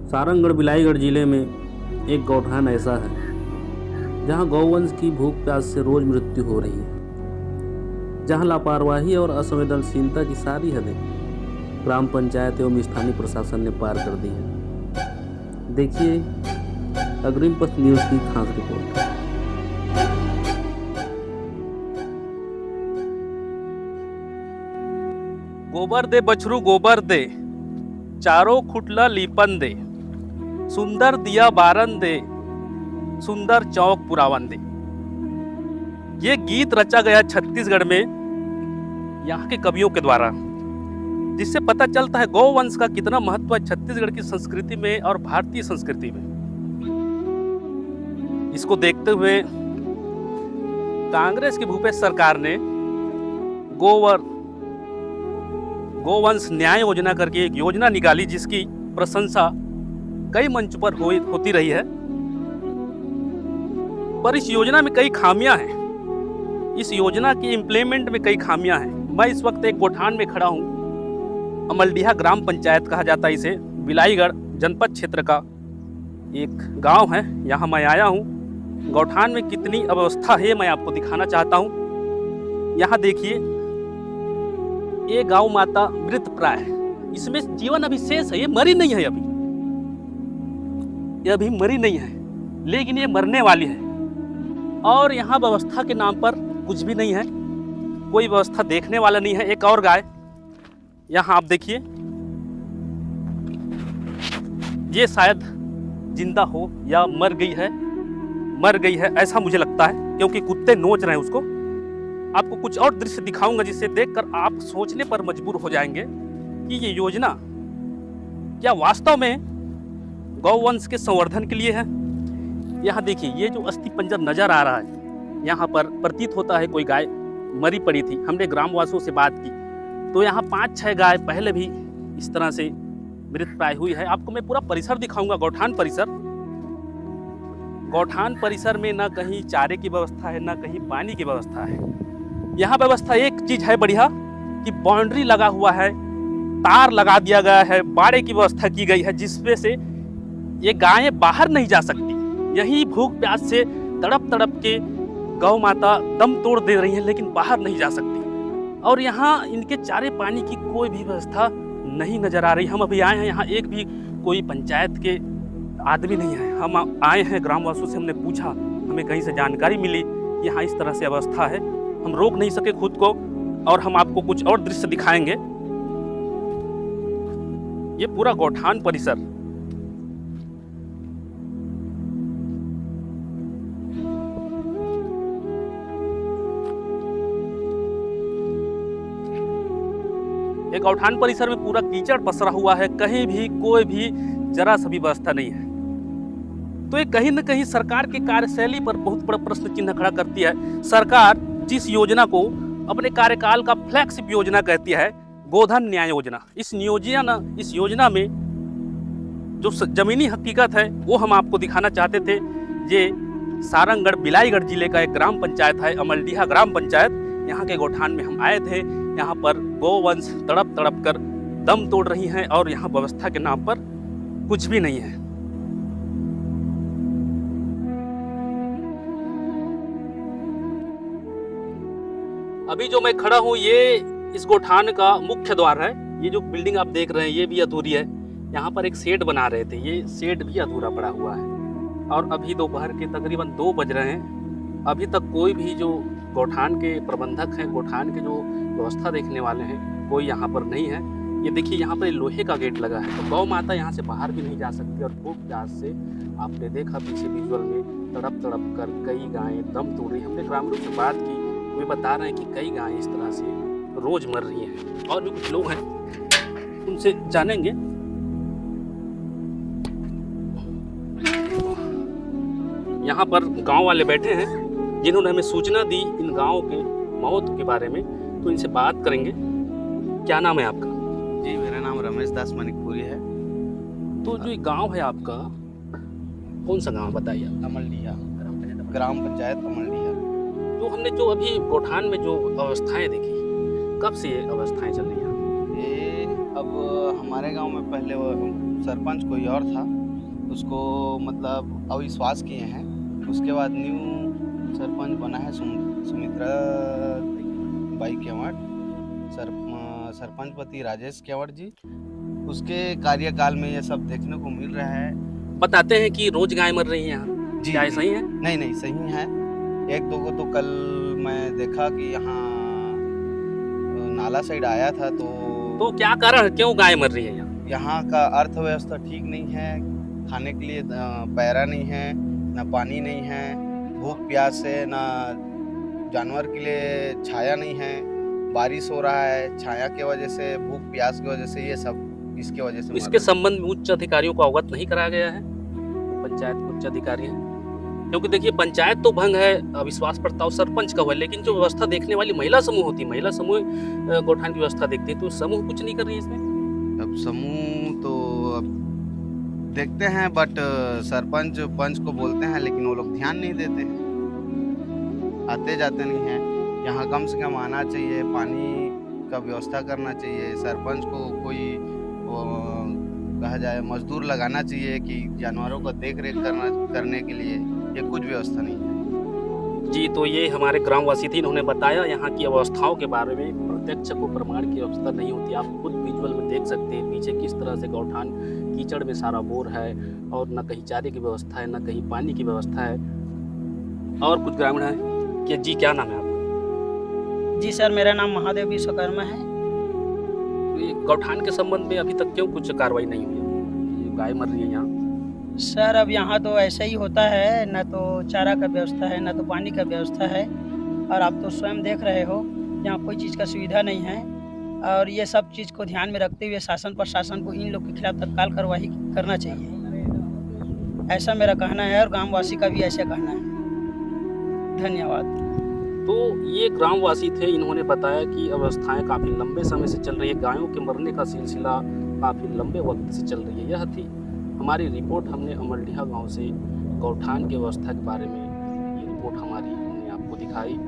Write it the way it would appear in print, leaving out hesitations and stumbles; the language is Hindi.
सारंगढ़ बिलाईगढ़ जिले में एक गौठान ऐसा है जहां गौवंश की भूख प्यास से रोज मृत्यु हो रही है, जहां लापरवाही और असंवेदनशीलता की सारी हदें ग्राम पंचायत एवं स्थानीय प्रशासन ने पार कर दी है। देखिए अग्रिम पथ न्यूज की खास रिपोर्ट। गोबर दे बछरू गोबर दे, चारों खुटला लीपन दे, सुंदर दिया बारन दे, सुंदर चौक पुरावन दे। ये गीत रचा गया छत्तीसगढ़ में यहाँ के कवियों के द्वारा, जिससे पता चलता है गौवंश का कितना महत्व है छत्तीसगढ़ की संस्कृति में और भारतीय संस्कृति में। इसको देखते हुए कांग्रेस की भूपेश सरकार ने गौवंश न्याय योजना करके एक योजना निकाली, जिसकी प्रशंसा कई मंच पर होती रही है। पर इस योजना में कई खामियां हैं। इस योजना की इम्प्लीमेंट में कई खामियां हैं। मैं इस वक्त एक गौठान में खड़ा हूं। अमलडीहा ग्राम पंचायत कहा जाता है इसे। बिलाईगढ़ जनपद क्षेत्र का एक गांव है, यहां मैं आया हूं। गौठान में कितनी अव्यवस्था है मैं आपको दिखाना चाहता हूं। यहां देखिए, ये गौ माता मृत प्राय है। इसमें जीवन अभी शेष है, ये मरी नहीं है ये अभी मरी नहीं है, लेकिन ये मरने वाली है। और यहाँ व्यवस्था के नाम पर कुछ भी नहीं है, कोई व्यवस्था देखने वाला नहीं है। एक और गाय यहाँ आप देखिए, ये शायद जिंदा हो या मर गई है ऐसा मुझे लगता है, क्योंकि कुत्ते नोच रहे हैं उसको। आपको कुछ और दृश्य दिखाऊंगा जिससे देखकर आप सोचने पर मजबूर हो जाएंगे कि ये योजना क्या वास्तव में गौवंश के संवर्धन के लिए है। यहाँ देखिए, ये जो अस्थि पंजर नजर आ रहा है, यहाँ पर प्रतीत होता है कोई गाय मरी पड़ी थी। हमने ग्रामवासियों से बात की तो यहाँ 5-6 गाय पहले भी इस तरह से मृत प्राय हुई है। आपको मैं पूरा परिसर दिखाऊंगा, गौठान परिसर में ना कहीं चारे की व्यवस्था है, ना कहीं पानी की व्यवस्था है। यहाँ व्यवस्था एक चीज है बढ़िया कि बाउंड्री लगा हुआ है, तार लगा दिया गया है, बाड़े की व्यवस्था की गई है, जिसमें से ये गायें बाहर नहीं जा सकती। यही भूख प्यास से तड़प के गौ माता दम तोड़ दे रही है, लेकिन बाहर नहीं जा सकती। और यहाँ इनके चारे पानी की कोई भी व्यवस्था नहीं नजर आ रही। हम अभी आए हैं, यहाँ एक भी कोई पंचायत के आदमी नहीं है। हम आए हैं ग्रामवासियों से, हमने पूछा, हमें कहीं से जानकारी मिली कि यहाँ इस तरह से अवस्था है। हम रोक नहीं सके खुद को, और हम आपको कुछ और दृश्य दिखाएंगे। ये पूरा गौठान परिसर, एक गौठान परिसर में पूरा कीचड़ पसरा हुआ है, कहीं भी कोई भी जरा सा भी व्यवस्था नहीं है। तो ये कहीं न कहीं सरकार की कार्यशैली पर बहुत बड़ा प्रश्न चिन्ह खड़ा करती है। सरकार जिस योजना को अपने कार्यकाल का फ्लैगशिप योजना कहती है, गोधन न्याय योजना, इस योजना में जो जमीनी हकीकत है वो हम आपको दिखाना चाहते थे। ये सारंगढ़ बिलाईगढ़ जिले का एक ग्राम पंचायत है, अमलडीहा ग्राम पंचायत। यहाँ के गौठान में हम आए थे। यहाँ पर गौवंश तड़प कर दम तोड़ रही हैं, और यहाँ व्यवस्था के नाम पर कुछ भी नहीं है। अभी जो मैं खड़ा हूँ, ये इस गौठान का मुख्य द्वार है। ये जो बिल्डिंग आप देख रहे हैं ये भी अधूरी है। यहाँ पर एक शेड बना रहे थे, ये शेड भी अधूरा पड़ा हुआ है। और अभी दोपहर के तकरीबन 2 बज रहे हैं, अभी तक कोई भी जो गौठान के प्रबंधक हैं, गौठान के जो व्यवस्था देखने वाले हैं, कोई यहाँ पर नहीं है। ये देखिए, यहाँ पर लोहे का गेट लगा है, तो गौ माता यहाँ से बाहर भी नहीं जा सकती। और भूख प्यास से आपने देखा पीछे विजुअल में तड़प कर कई गायें दम तोड़ रही। हमने ग्रामीणों से बात की, वे बता रहे हैं कि कई गायें इस तरह से रोज मर रही हैं। और भी कुछ लोग हैं, उनसे जानेंगे। यहाँ पर गांव वाले बैठे हैं जिन्होंने हमें सूचना दी इन गांवों के मौत के बारे में, तो इनसे बात करेंगे। क्या नाम है आपका? जी, मेरा नाम रमेश दास मनिकपुरी है। तो जो गांव है आपका, कौन सा गांव बताइए? अमलडीहा ग्राम पंचायत अमलडीहा। तो हमने जो अभी गौठान में जो अवस्थाएं देखी, कब से ये अवस्थाएं चल रही हैं? ये अब हमारे गांव में पहले वो सरपंच कोई और था, उसको मतलब अविश्वास किए हैं। उसके बाद न्यू सरपंच बना है सुमित्रा बाई केवट, सरपंच पति राजेश केवट जी। उसके कार्यकाल में ये सब देखने को मिल रहा है। बताते हैं कि रोज गाय मर रही है यहाँ, जी क्या जी। ऐसा ही है? नहीं सही है। एक दो को तो कल मैं देखा कि यहाँ नाला साइड आया था तो क्या कारण है, क्यों गाय मर रही है यहाँ? यहाँ का अर्थव्यवस्था ठीक नहीं है। खाने के लिए पैरा नहीं है, ना पानी नहीं है, भूख प्यास से, ना जानवर के लिए छाया नहीं है। बारिश हो रहा है, छाया की वजह से, भूख प्यास की वजह से, ये सब इसके वजह से। इसके संबंध में उच्च अधिकारियों को अवगत नहीं कराया गया है? पंचायत के उच्च अधिकारी हैं, क्योंकि देखिए पंचायत तो भंग है, अविश्वास प्रस्ताव सरपंच का हुआ, लेकिन जो व्यवस्था देखने वाली महिला समूह होती है, महिला समूह गौठान की व्यवस्था देखते हैं, तो समूह कुछ नहीं कर रही है इसमें। अब समूह तो अब देखते हैं, बट सरपंच पंच को बोलते हैं, लेकिन वो लोग ध्यान नहीं देते हैं, आते जाते नहीं हैं। यहाँ कम से कम आना चाहिए, पानी का व्यवस्था करना चाहिए। सरपंच को कोई कहा जाए मजदूर लगाना चाहिए कि जानवरों का देख रेख करने के लिए। ये कुछ व्यवस्था नहीं है। जी, तो ये हमारे ग्रामवासी थे, इन्होंने बताया यहाँ की अवस्थाओं के बारे में। प्रत्यक्ष को प्रमाण की अवस्था नहीं होती, आप खुद विजुअल में देख सकते हैं पीछे किस तरह से गौठान कीचड़ में सारा बोर है, और न कहीं चारे की व्यवस्था है, न कहीं पानी की व्यवस्था है। और कुछ ग्रामीण है कि जी, क्या नाम है आपका? जी सर, मेरा नाम महादेव विश्वकर्मा है। ये गौठान के संबंध में अभी तक क्यों कुछ कार्रवाई नहीं हुई है? ये गाय मर रही है यहाँ। सर अब यहाँ तो ऐसा ही होता है, न तो चारा का व्यवस्था है, न तो पानी का व्यवस्था है, और आप तो स्वयं देख रहे हो यहाँ कोई चीज़ का सुविधा नहीं है। और ये सब चीज़ को ध्यान में रखते हुए शासन प्रशासन को इन लोग के खिलाफ तत्काल कार्रवाई करना चाहिए, ऐसा मेरा कहना है, और ग्रामवासी का भी ऐसा कहना है। धन्यवाद। तो ये ग्रामवासी थे, इन्होंने बताया कि अवस्थाएं काफ़ी लंबे समय से चल रही है, गायों के मरने का सिलसिला काफ़ी लंबे वक्त से चल रही है। यह थी हमारी रिपोर्ट, हमने अमरडीहा गांव से गौठान की व्यवस्था के बारे में ये रिपोर्ट हमने आपको दिखाई।